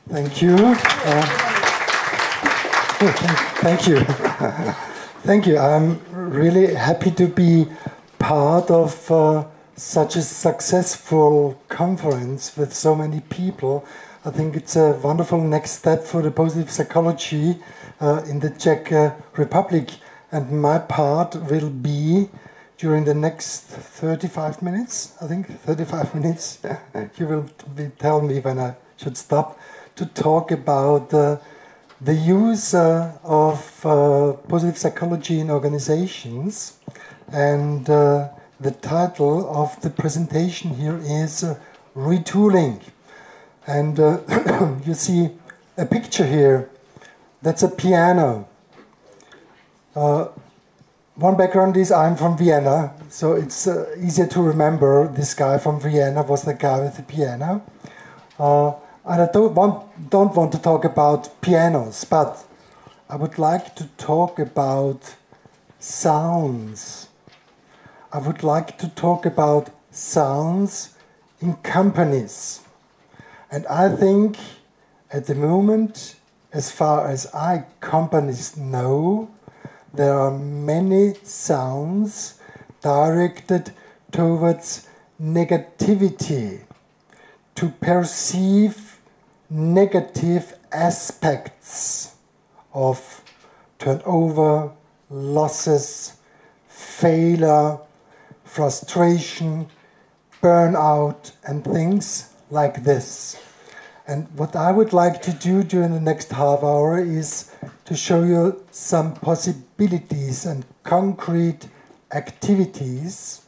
Thank you. Thank you. Thank you. I'm really happy to be part of such a successful conference with so many people. I think it's a wonderful next step for the positive psychology in the Czech Republic. And my part will be during the next 35 minutes, I think, 35 minutes. You will tell me when I should stop, to talk about the use of positive psychology in organizations. And the title of the presentation here is Retooling. And you see a picture here. That's a piano. One background is I'm from Vienna, so it's easier to remember this guy from Vienna was the guy with the piano. And I don't want to talk about pianos, but I would like to talk about sounds. I would like to talk about sounds in companies. And I think at the moment, as far as companies know, there are many sounds directed towards negativity, to perceive negative aspects of turnover, losses, failure, frustration, burnout, and things like this. And what I would like to do during the next half hour is to show you some possibilities and concrete activities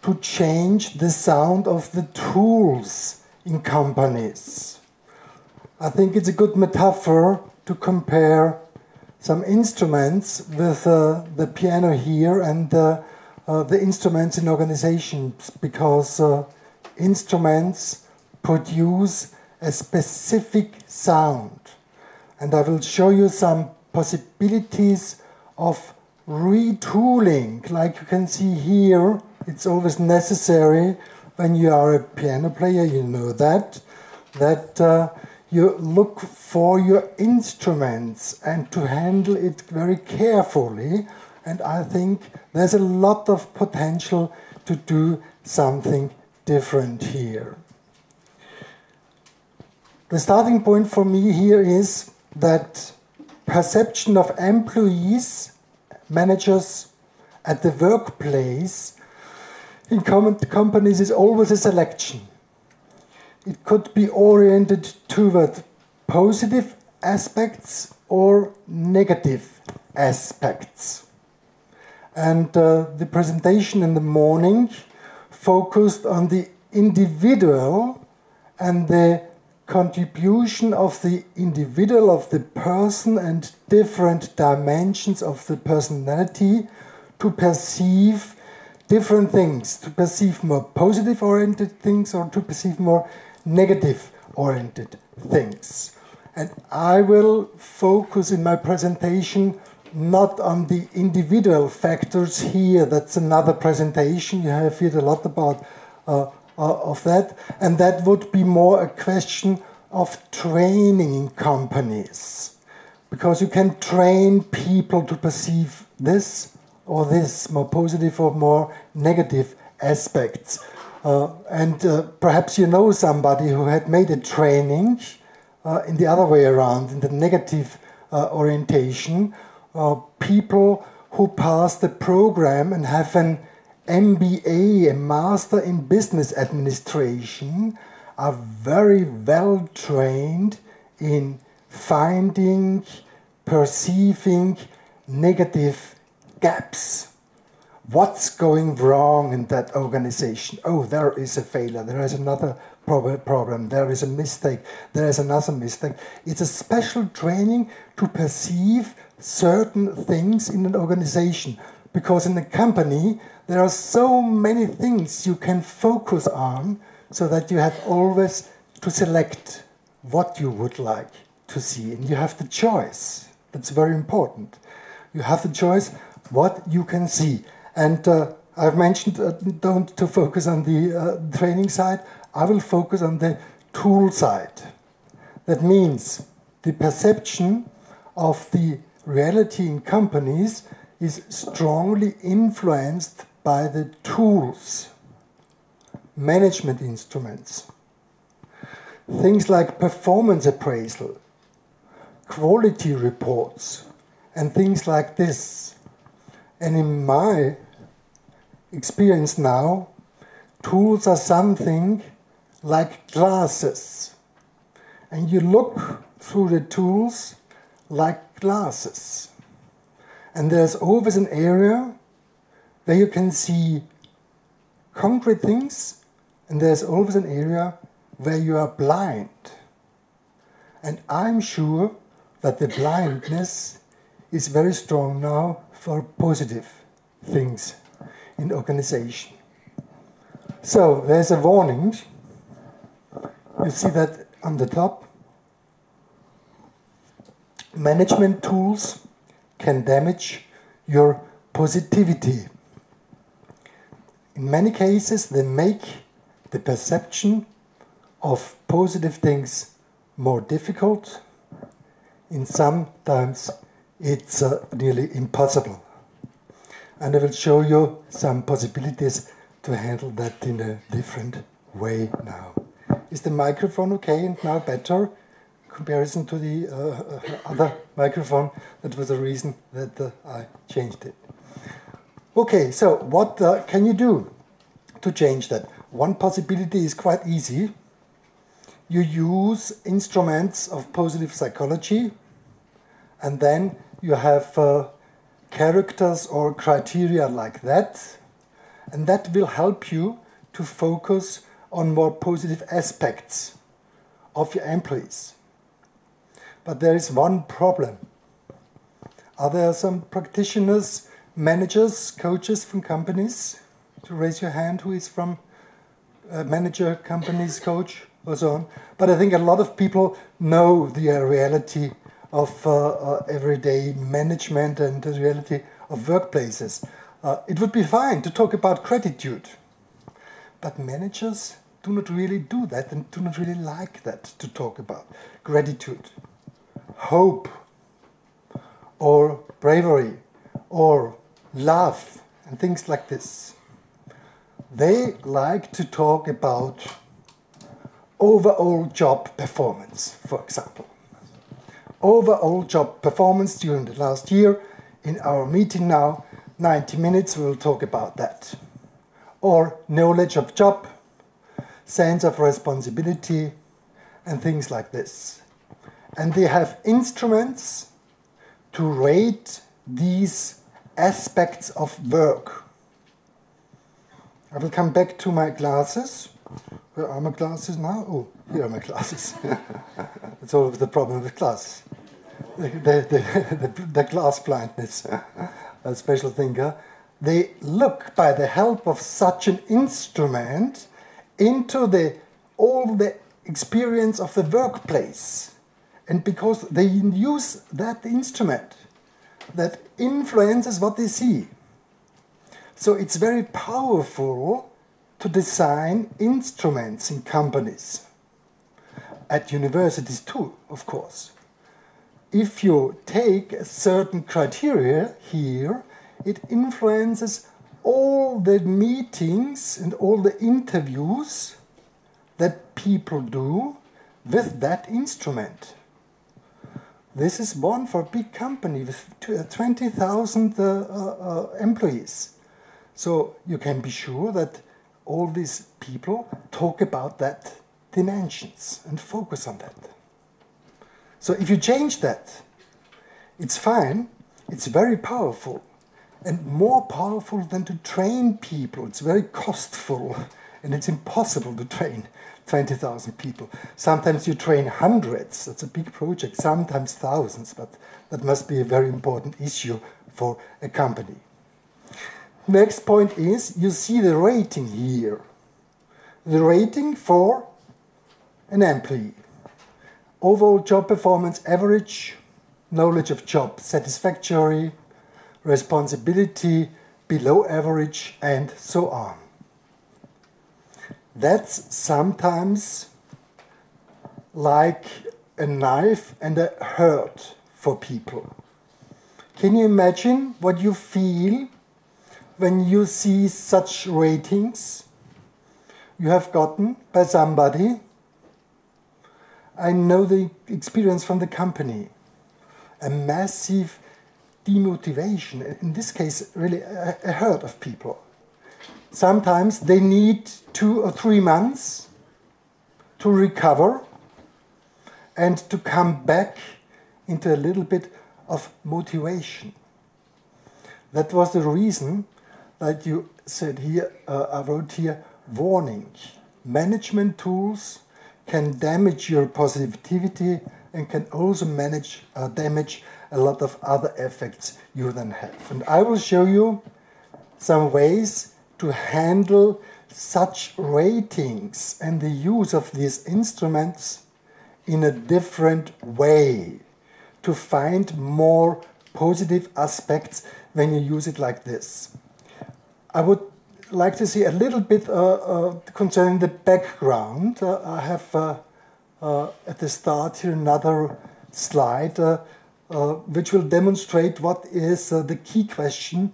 to change the sound of the tools in companies. I think it's a good metaphor to compare some instruments with the piano here and the instruments in organizations, because instruments produce a specific sound. And I will show you some possibilities of retooling. Like you can see here, it's always necessary when you are a piano player, you know that you look for your instruments and to handle it very carefully. And I think there's a lot of potential to do something different here. The starting point for me here is that perception of employees, managers at the workplace in companies is always a selection. It could be oriented toward positive aspects or negative aspects. And the presentation in the morning focused on the individual and the contribution of the individual, of the person, and different dimensions of the personality to perceive different things, to perceive more positive-oriented things or to perceive more negative-oriented things. And I will focus in my presentation not on the individual factors here. That's another presentation. You have heard a lot about of that, and that would be more a question of training in companies, because you can train people to perceive this or this, more positive or more negative aspects. And perhaps you know somebody who had made a training in the other way around, in the negative orientation. People who pass the program and have an MBA, a Master in Business Administration, are very well trained in finding, perceiving negative gaps. What's going wrong in that organization? Oh, there is a failure, there is another problem, there is a mistake, there is another mistake. It's a special training to perceive certain things in an organization, because in a company there are so many things you can focus on, so that you have always to select what you would like to see. And you have the choice. That's very important. You have the choice what you can see. And I've mentioned don't to focus on the training side. I will focus on the tool side. That means the perception of the reality in companies is strongly influenced by the tools, management instruments. Things like performance appraisal, quality reports, and things like this. And in my experience now, tools are something like glasses. And you look through the tools like glasses. And there's always an area where you can see concrete things, and there's always an area where you are blind. And I'm sure that the blindness is very strong now for positive things in organization. So there's a warning. You see that on the top. Management tools can damage your positivity. In many cases, they make the perception of positive things more difficult. In sometimes it's nearly impossible. And I will show you some possibilities to handle that in a different way now. Is the microphone okay and now better? Comparison to the other microphone, that was the reason that I changed it. Okay, so what can you do to change that? One possibility is quite easy. You use instruments of positive psychology, and then you have characters or criteria like that, and that will help you to focus on more positive aspects of your employees. But there is one problem. Are there some practitioners, managers, coaches from companies? To raise your hand, who is from manager, companies, coach, or so on. But I think a lot of people know the reality of everyday management and the reality of workplaces. It would be fine to talk about gratitude, but managers do not really do that and do not really like that to talk about gratitude, hope, or bravery, or love, and things like this. They like to talk about overall job performance, for example. Overall job performance during the last year. In our meeting now, 90 minutes, we'll talk about that. Or knowledge of job, sense of responsibility, and things like this. And they have instruments to rate these aspects of work. I will come back to my glasses. Where are my glasses now? Oh, here are my glasses. That's always the problem with glasses. The glass blindness, a special thing. They look by the help of such an instrument into all the experience of the workplace. And because they use that instrument, that influences what they see. So it's very powerful to design instruments in companies. At universities too, of course. If you take a certain criteria here, it influences all the meetings and all the interviews that people do with that instrument. This is one for a big company with 20,000 employees. So you can be sure that all these people talk about that dimensions and focus on that. So if you change that, it's fine, it's very powerful, and more powerful than to train people. It's very costful, and it's impossible to train 20,000 people. Sometimes you train hundreds, that's a big project, sometimes thousands, but that must be a very important issue for a company. Next point is, you see the rating here. The rating for an employee. Overall job performance average, knowledge of job satisfactory, responsibility below average, and so on. That's sometimes like a knife and a hurt for people. Can you imagine what you feel when you see such ratings you have gotten by somebody? I know the experience from the company. A massive demotivation, in this case really a hurt of people. Sometimes they need 2 or 3 months to recover and to come back into a little bit of motivation. That was the reason that you said here, I wrote here, warning. Management tools can damage your positivity and can also damage a lot of other effects you then have. And I will show you some ways to handle such ratings and the use of these instruments in a different way, to find more positive aspects when you use it like this. I would like to see a little bit concerning the background. I have at the start here another slide which will demonstrate what is the key question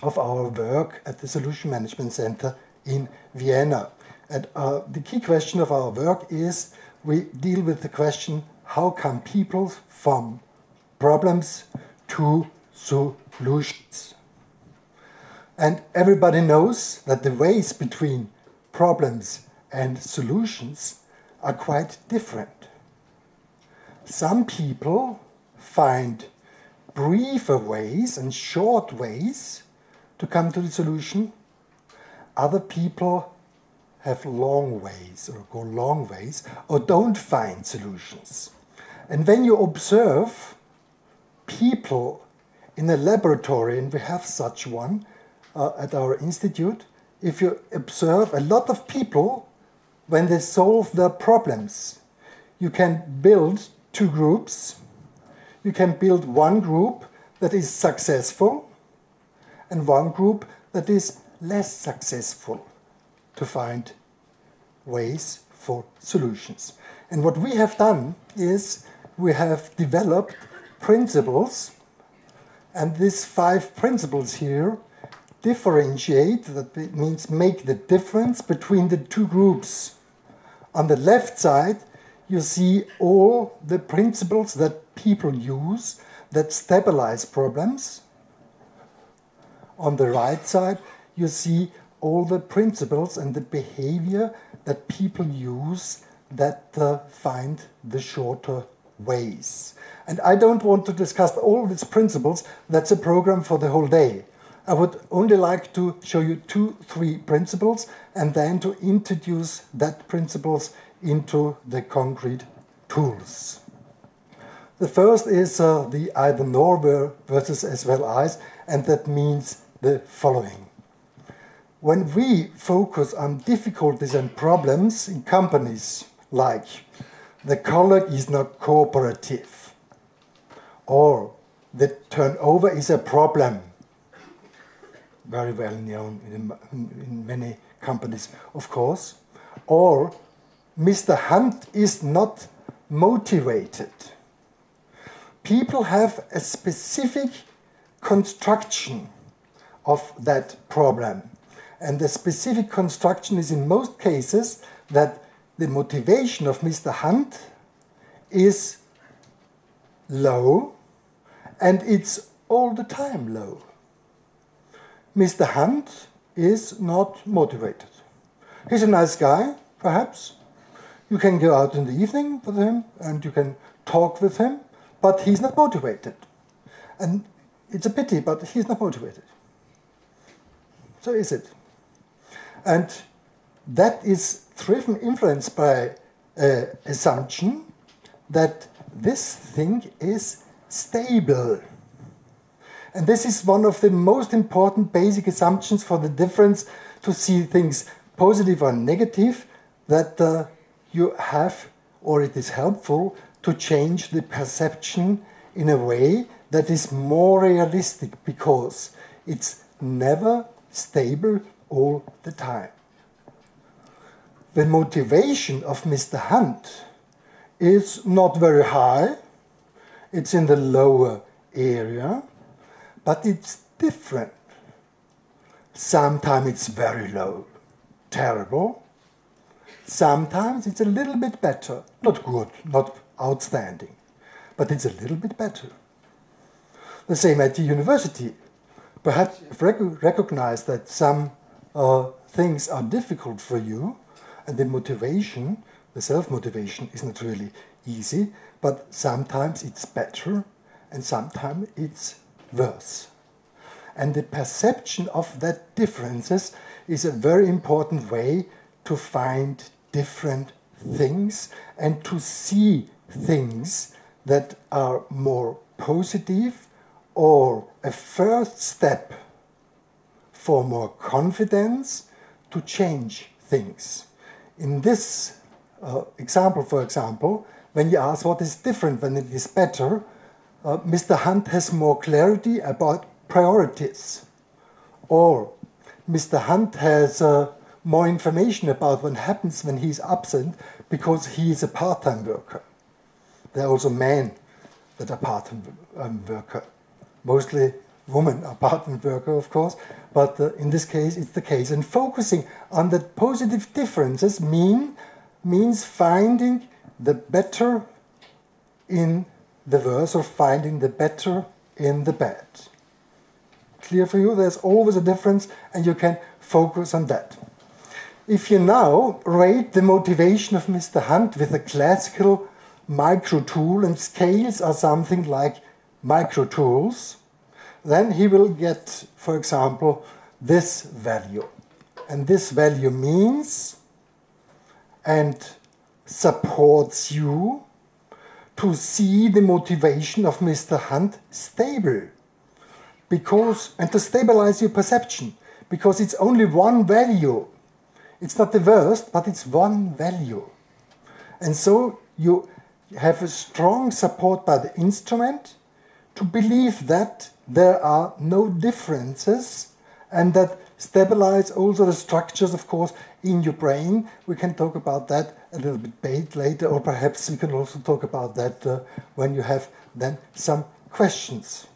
of our work at the Solution Management Center in Vienna. And the key question of our work is we deal with the question, how come people from problems to solutions? And everybody knows that the ways between problems and solutions are quite different. Some people find briefer ways and short ways to come to the solution. Other people have long ways or go long ways or don't find solutions. And when you observe people in a laboratory, and we have such one at our institute, if you observe a lot of people when they solve their problems, you can build 2 groups. You can build one group that is successful and one group that is less successful to find ways for solutions. And what we have done is we have developed principles, and these 5 principles here differentiate, that means make the difference between the 2 groups. On the left side you see all the principles that people use that stabilize problems. On the right side you see all the principles and the behavior that people use that find the shorter ways. And I don't want to discuss all these principles, that's a program for the whole day. I would only like to show you 2, 3 principles and then to introduce that principles into the concrete tools. The first is the either nor versus as well as, and that means the following. When we focus on difficulties and problems in companies, like the colleague is not cooperative, or the turnover is a problem, very well known in many companies, of course, or Mr. Hunt is not motivated. People have a specific construction of that problem. And the specific construction is in most cases that the motivation of Mr. Hunt is low, and it's all the time low. Mr. Hunt is not motivated. He's a nice guy, perhaps. You can go out in the evening with him and you can talk with him, but he's not motivated. And it's a pity, but he's not motivated. So is it. And that is influenced by an assumption that this thing is stable. And this is one of the most important basic assumptions for the difference to see things positive or negative, that you have, or it is helpful to change the perception in a way that is more realistic, because it's never stable all the time. The motivation of Mr. Hunt is not very high. It's in the lower area, but it's different. Sometimes it's very low, terrible. Sometimes it's a little bit better, not good, not outstanding, but it's a little bit better. The same at the university. Perhaps you've recognized that some things are difficult for you, and the motivation, the self-motivation, is not really easy, but sometimes it's better and sometimes it's worse. And the perception of that differences is a very important way to find different things and to see things that are more positive, or a first step for more confidence to change things. In this example, for example, when you ask what is different, when it is better, Mr. Hunt has more clarity about priorities. Or Mr. Hunt has more information about what happens when he is absent because he is a part-time worker. There are also men that are part-time worker. Mostly women are part-time worker, of course, but in this case it's the case. And focusing on the positive differences means finding the better in the worse, or finding the better in the bad. Clear for you? There's always a difference and you can focus on that. If you now rate the motivation of Mr. Hunt with a classical micro tool, and scales are something like micro tools, then he will get, for example, this value. And this value means and supports you to see the motivation of Mr. Hunt stable. And to stabilize your perception, because it's only one value. It's not the worst, but it's one value. And so you have a strong support by the instrument to believe that there are no differences, and that stabilize also the structures, of course, in your brain. We can talk about that a little bit later, or perhaps we can also talk about that when you have then some questions.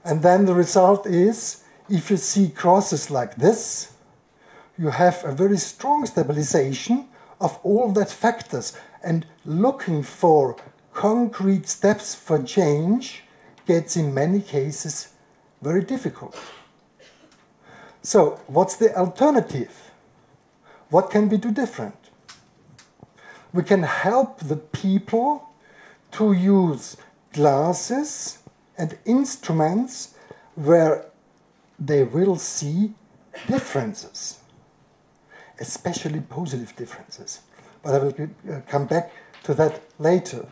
And then the result is, if you see crosses like this, you have a very strong stabilization of all that factors, and looking for concrete steps for change gets in many cases very difficult. So, what's the alternative? What can we do different? We can help the people to use glasses and instruments where they will see differences, especially positive differences. But I will come back to that later.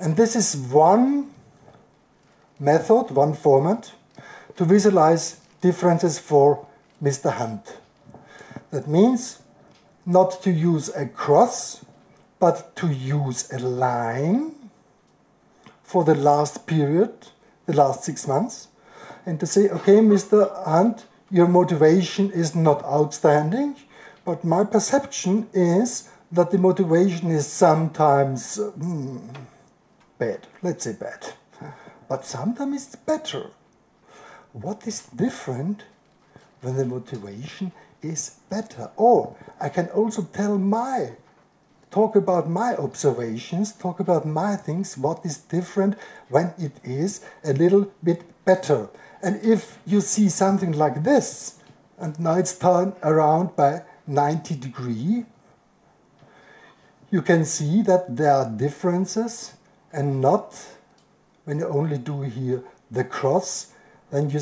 And this is one method, one format, to visualize differences for Mr. Hunt. That means not to use a cross, but to use a line for the last period, the last 6 months, and to say, okay, Mr. Hunt, your motivation is not outstanding, but my perception is that the motivation is sometimes bad, let's say bad, but sometimes it's better. What is different when the motivation is better? Or I can also talk about my observations, talk about my things, what is different when it is a little bit better. And if you see something like this, and now it's turned around by 90 degrees, you can see that there are differences, and not when you only do here the cross, then you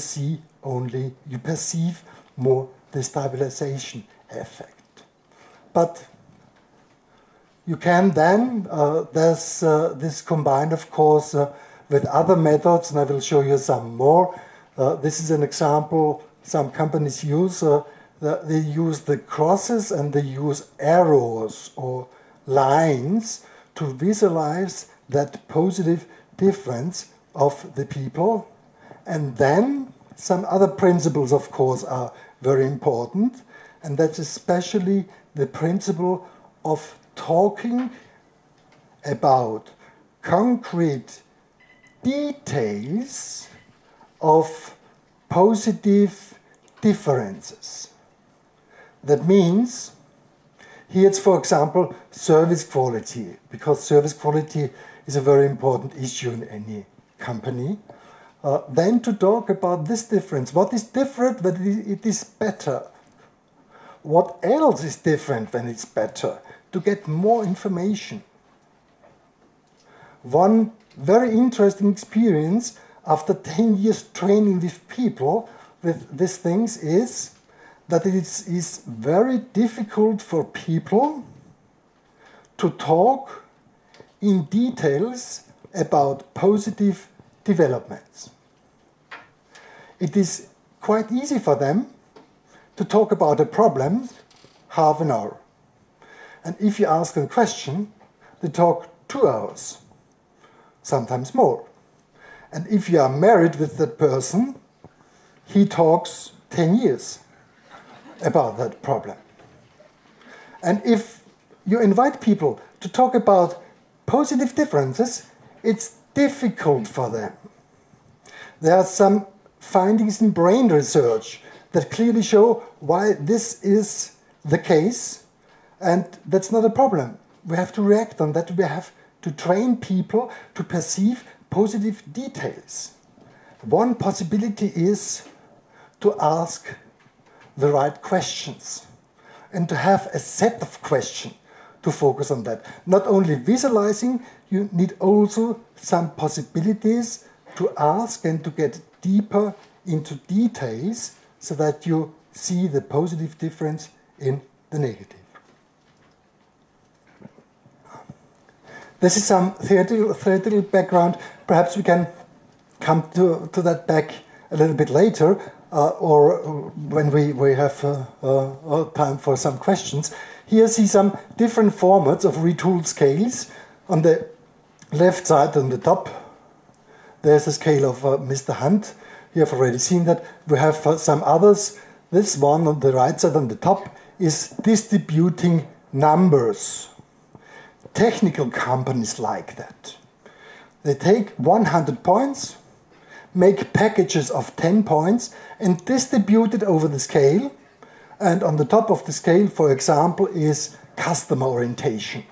perceive more the stabilization effect. But you can then, there's this combined, of course, with other methods, and I will show you some more. This is an example some companies use. They use the crosses and they use arrows or lines to visualize that positive difference of the people. And then some other principles, of course, are very important, and that's especially the principle of talking about concrete details of positive differences. That means, here it's, for example, service quality, because service quality is a very important issue in any company. Then to talk about this difference. What is different when it is better? What else is different when it's better? To get more information. One very interesting experience after 10 years training with people with these things is that it is very difficult for people to talk in details about positive developments. It is quite easy for them to talk about a problem half an hour. And if you ask them a question, they talk 2 hours, sometimes more. And if you are married with that person, he talks 10 years about that problem. And if you invite people to talk about positive differences, it's difficult for them. There are some findings in brain research that clearly show why this is the case, and that's not a problem. We have to react on that. We have to train people to perceive positive details. One possibility is to ask the right questions and to have a set of questions to focus on that. Not only visualizing, you need also some possibilities to ask and to get deeper into details so that you see the positive difference in the negative. This is some theoretical background. Perhaps we can come to that back a little bit later, or when we have time for some questions. Here see some different formats of retooled scales. On the left side, on the top, there's a scale of Mr. Hunt. You have already seen that. We have some others. This one on the right side, on the top, is distributing numbers. Technical companies like that. They take 100 points, make packages of 10 points, and distribute it over the scale. And on the top of the scale, for example, is customer orientation.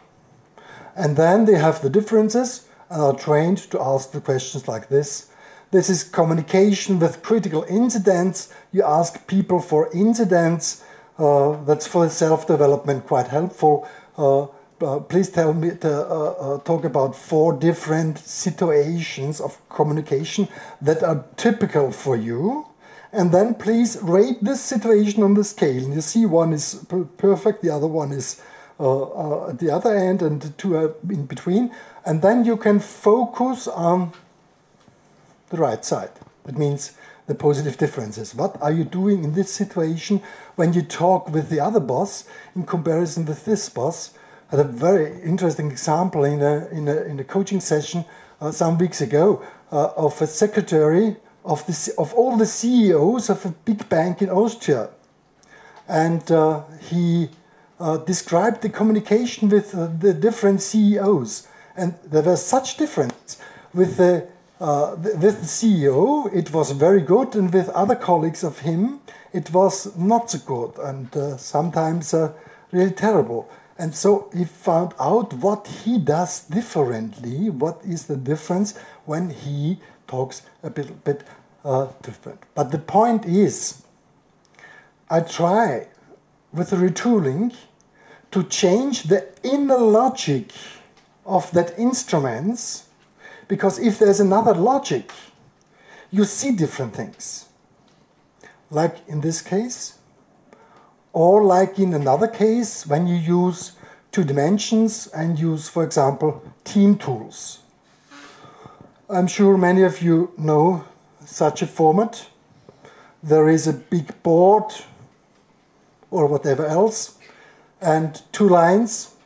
And then they have the differences and are trained to ask the questions like this. This is communication with critical incidents. You ask people for incidents. That's for self-development quite helpful. Please tell me to talk about 4 different situations of communication that are typical for you. And then please rate this situation on the scale. And you see one is perfect, the other one is at the other end, and the 2 are in between. And then you can focus on the right side. That means the positive differences. What are you doing in this situation when you talk with the other boss in comparison with this boss? I had a very interesting example in a coaching session some weeks ago of a secretary of all the CEOs of a big bank in Austria. And he described the communication with the different CEOs. And there was such difference. With the CEO, it was very good, and with other colleagues of him, it was not so good, and sometimes really terrible. And so he found out what he does differently, what is the difference when he talks a bit different. But the point is, I try with the retooling to change the inner logic of that instruments, because if there's another logic, you see different things. Like in this case, or like in another case, when you use 2 dimensions and use, for example, team tools. I'm sure many of you know such a format. There is a big board or whatever else, and 2 lines.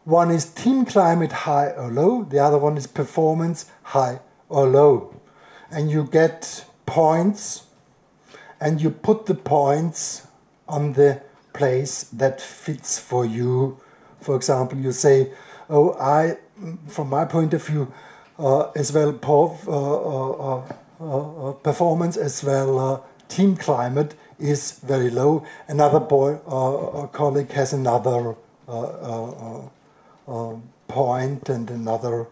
One is team climate high or low, the other one is performance high or low. And you get points, and you put the points on the place that fits for you. For example, you say oh, from my point of view, as well, performance as well, team climate is very low. Another colleague has another point and another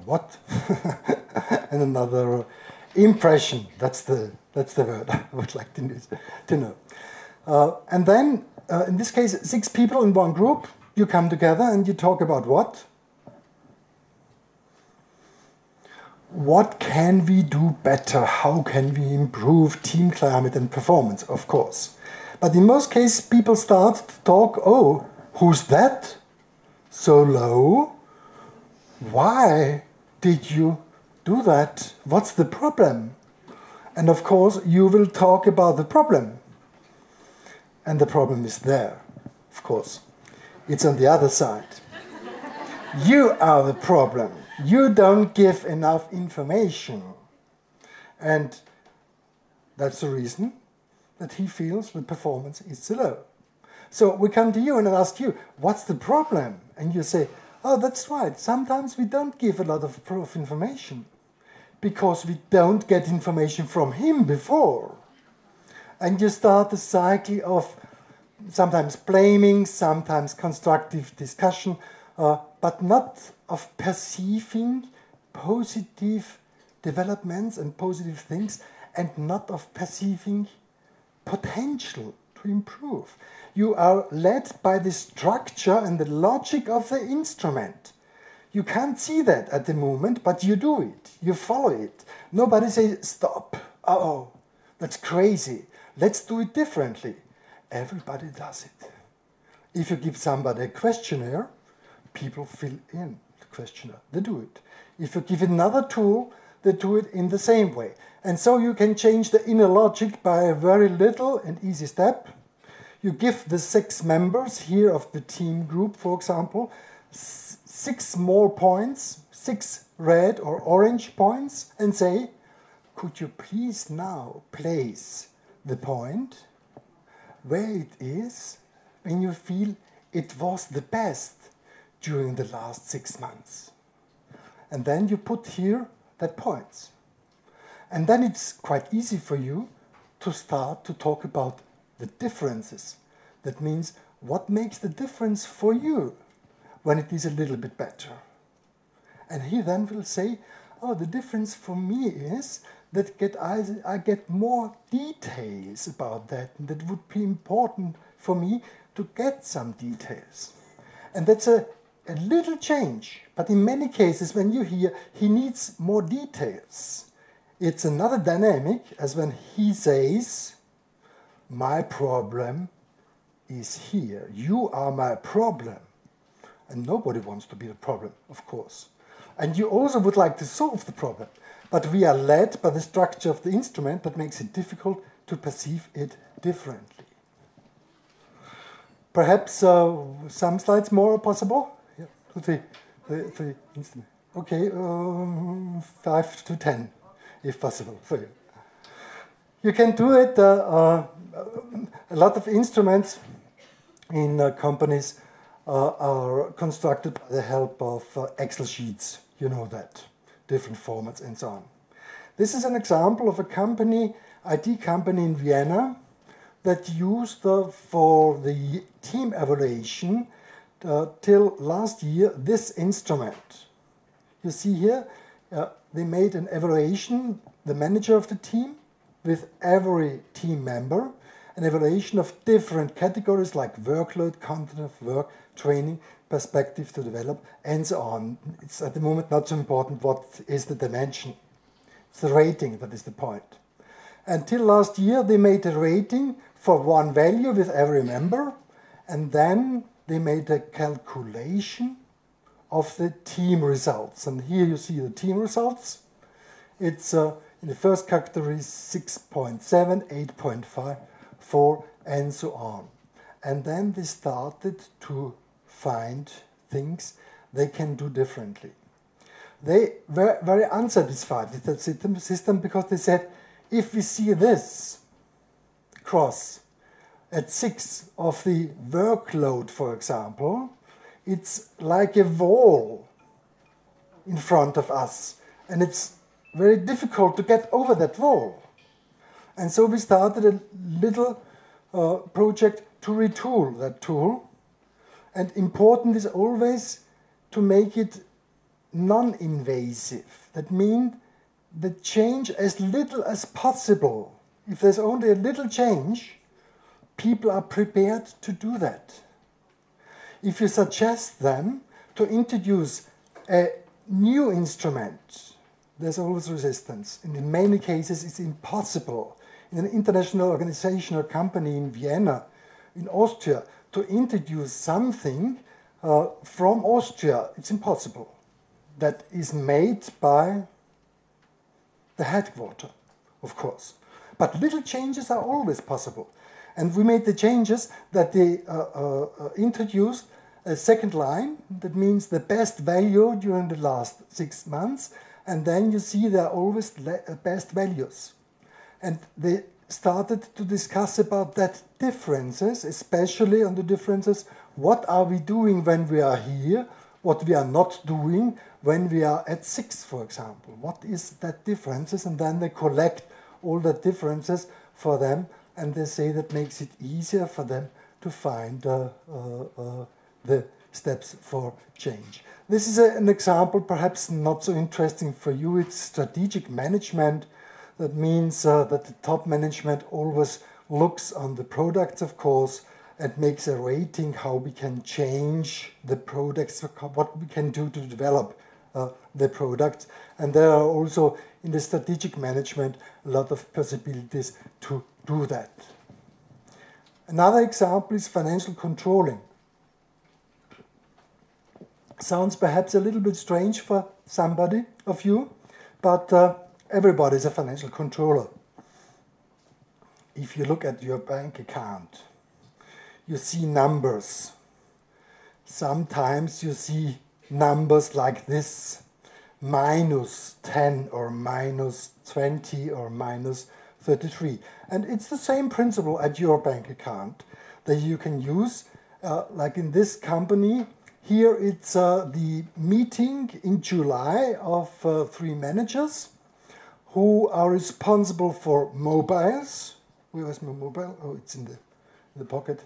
what? And another impression. That's the word I would like to know. And then, in this case, 6 people in one group. You come together and you talk about what? What can we do better? How can we improve team climate and performance? Of course. But in most cases, people start to talk, oh, who's that? So low? Why did you do that? What's the problem? And of course, you will talk about the problem. And the problem is there, of course. It's on the other side. You are the problem. You don't give enough information. And that's the reason that he feels the performance is too low. So we come to you and I ask you, what's the problem? And you say, oh, that's right. Sometimes we don't give a lot of proof information because we don't get information from him before. And you start a cycle of sometimes blaming, sometimes constructive discussion, but not of perceiving positive developments and positive things, and not of perceiving potential to improve. You are led by the structure and the logic of the instrument. You can't see that at the moment, but you do it. You follow it. Nobody says, stop. Uh-oh, that's crazy. Let's do it differently. Everybody does it. If you give somebody a questionnaire, people fill in the questionnaire. They do it. If you give another tool, they do it in the same way. And so you can change the inner logic by a very little and easy step. You give the 6 members here of the team group, for example, 6 more points, 6 red or orange points, and say, could you please now place the point where it is when you feel it was the best during the last 6 months. And then you put here that points. And then it's quite easy for you to start to talk about the differences. That means what makes the difference for you when it is a little bit better. And he then will say, oh, the difference for me is that I get more details about that, and that would be important for me to get some details. And that's a little change, but in many cases when you hear he needs more details, it's another dynamic as when he says, my problem is here, you are my problem. And nobody wants to be the problem, of course. And you also would like to solve the problem. But we are led by the structure of the instrument that makes it difficult to perceive it differently. Perhaps some slides more are possible? Yeah, to the instrument. Okay, 5 to 10, if possible, for you. You can do it. A lot of instruments in companies are constructed by the help of Excel sheets. You know that. Different formats and so on. This is an example of a company, IT company in Vienna, that used for the team evaluation till last year this instrument. You see here, they made an evaluation, the manager of the team, with every team member, an evaluation of different categories like workload, content of work, training, perspective to develop, and so on. It's at the moment not so important what is the dimension. It's the rating that is the point. Until last year, they made a rating for one value with every member, and then they made a calculation of the team results. And here you see the team results. It's in the first category 6.7, 8.5, 4, and so on. And then they started to find things they can do differently. They were very unsatisfied with the system because they said, if we see this cross at 6 of the workload, for example, it's like a wall in front of us, and it's very difficult to get over that wall. And so we started a little project to retool that tool. And important is always to make it non-invasive. That means the change as little as possible. If there's only a little change, people are prepared to do that. If you suggest them to introduce a new instrument, there's always resistance. And in many cases, it's impossible. In an international organization or company in Vienna, in Austria, to introduce something from Austria, it's impossible. That is made by the headquarter, of course. But little changes are always possible. And we made the changes that they introduced a second line. That means the best value during the last 6 months. And then you see there are always best values. And they started to discuss about that differences, especially on the differences. What are we doing when we are here? What we are not doing when we are at 6, for example. What is that differences? And then they collect all the differences for them, and they say that makes it easier for them to find the steps for change. This is an example, perhaps not so interesting for you. It's strategic management. That means that the top management always looks on the products, of course, and makes a rating how we can change the products, what we can do to develop the products. And there are also in the strategic management a lot of possibilities to do that. Another example is financial controlling. Sounds perhaps a little bit strange for somebody of you, but everybody is a financial controller. If you look at your bank account, you see numbers. Sometimes you see numbers like this, -10 or -20 or -33. And it's the same principle at your bank account that you can use, like in this company. Here it's the meeting in July of 3 managers who are responsible for mobiles. Where is my mobile? Oh, it's in the pocket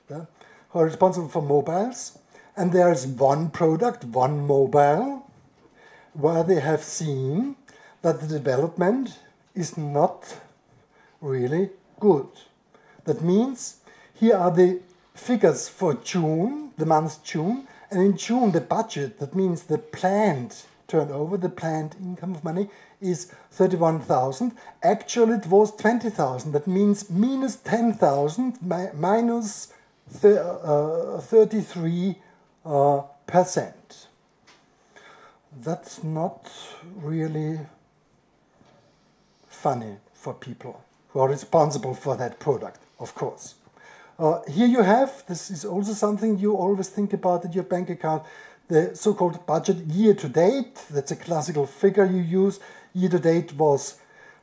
there. Who are responsible for mobiles. And there's one product, one mobile, where they have seen that the development is not really good. That means here are the figures for June, the month June, and in June the budget, that means the planned turnover, the planned income of money is 31,000. Actually it was 20,000. That means -10,000 minus 33%. That's not really funny for people who are responsible for that product, of course. Here you have, this is also something you always think about at your bank account, the so-called budget year to date. That's a classical figure you use. Year to date was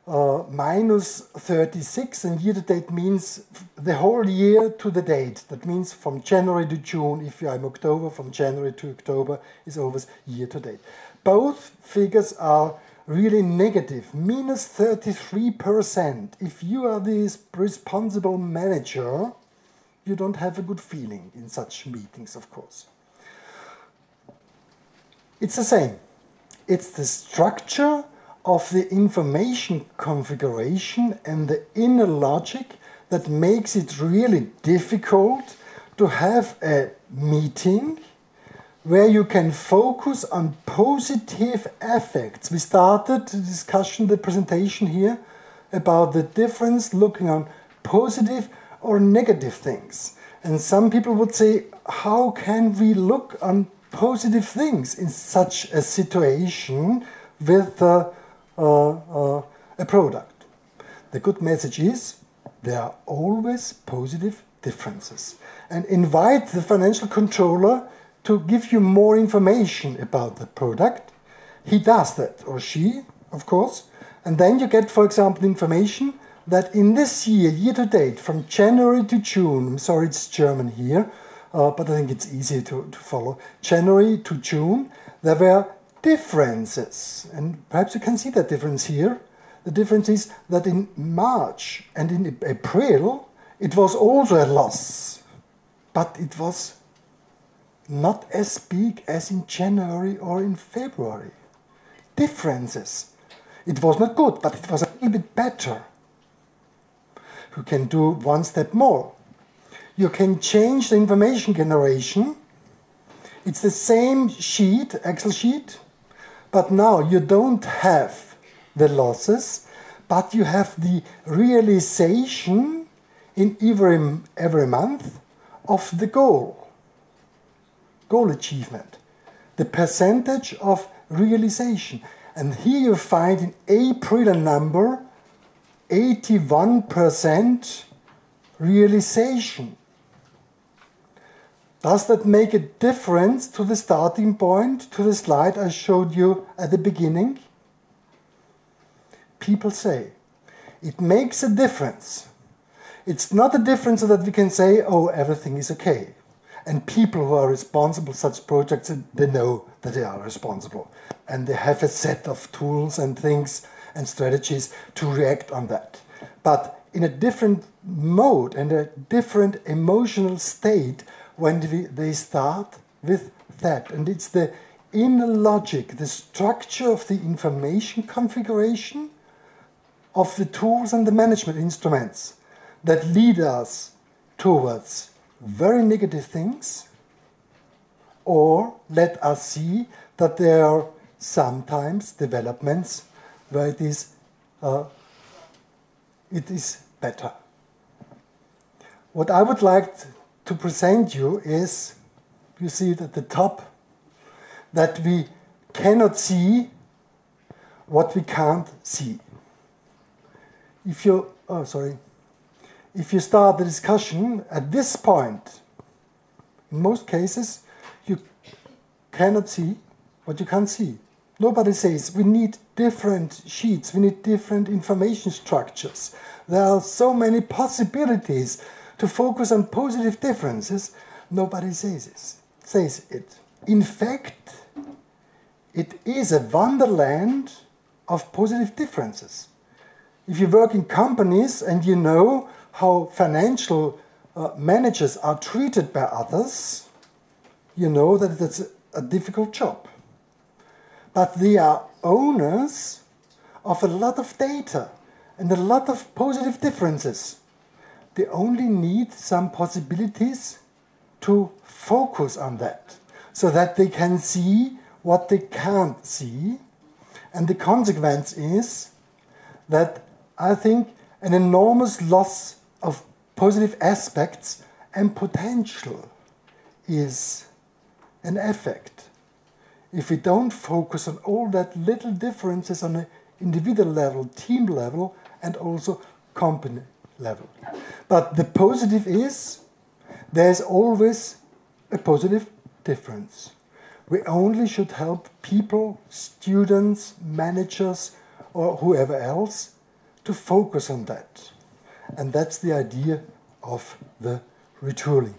-36, and year to date means the whole year to the date. That means from January to June. If you are in October, from January to October is always year to date. Both figures are really negative, -33%. If you are the responsible manager, you don't have a good feeling in such meetings, of course. It's the same. It's the structure of the information configuration and the inner logic that makes it really difficult to have a meeting where you can focus on positive effects. We started the discussion, the presentation here, about the difference looking on positive or negative things. And some people would say, how can we look on positive things in such a situation with a product? The good message is there are always positive differences. And invite the financial controller to give you more information about the product. He does that, or she, of course. And then you get, for example, information that in this year, year to date, from January to June, I'm sorry it's German here, but I think it's easy to follow. January to June, there were differences, and perhaps you can see that difference here. The difference is that in March and in April, it was also a loss, but it was not as big as in January or in February. Differences. It was not good, but it was a little bit better. You can do one step more. You can change the information generation. It's the same sheet, Excel sheet, but now you don't have the losses, but you have the realization in every month of the goal achievement, the percentage of realization. And here you find in April a number 81% realization. Does that make a difference to the starting point, to the slide I showed you at the beginning? People say it makes a difference. It's not a difference so that we can say, oh, everything is okay. And people who are responsible for such projects, they know that they are responsible. And they have a set of tools and things and strategies to react on that. But in a different mode and a different emotional state when they start with that. And it's the inner logic, the structure of the information configuration of the tools and the management instruments that lead us towards very negative things, or let us see that there are sometimes developments where it is better. What I would like to present you is, you see it at the top, that we cannot see what we can't see. If you start the discussion at this point, in most cases, you cannot see what you can't see. Nobody says we need different sheets, we need different information structures. There are so many possibilities to focus on positive differences. Nobody says it. In fact, it is a wonderland of positive differences. If you work in companies and you know how financial managers are treated by others, you know that it's a difficult job. But they are owners of a lot of data and a lot of positive differences. They only need some possibilities to focus on that, so that they can see what they can't see. And the consequence is that I think an enormous loss of positive aspects and potential is an effect. If we don't focus on all that little differences on an individual level, team level, and also company level. But the positive is, there's always a positive difference. We only should help people, students, managers, or whoever else to focus on that. And that's the idea of the retooling.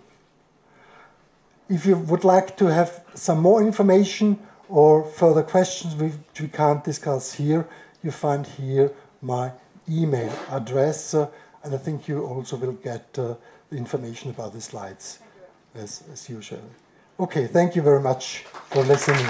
If you would like to have some more information or further questions which we can't discuss here, you find here my email address, and I think you also will get the information about the slides as usual. Okay, thank you very much for listening.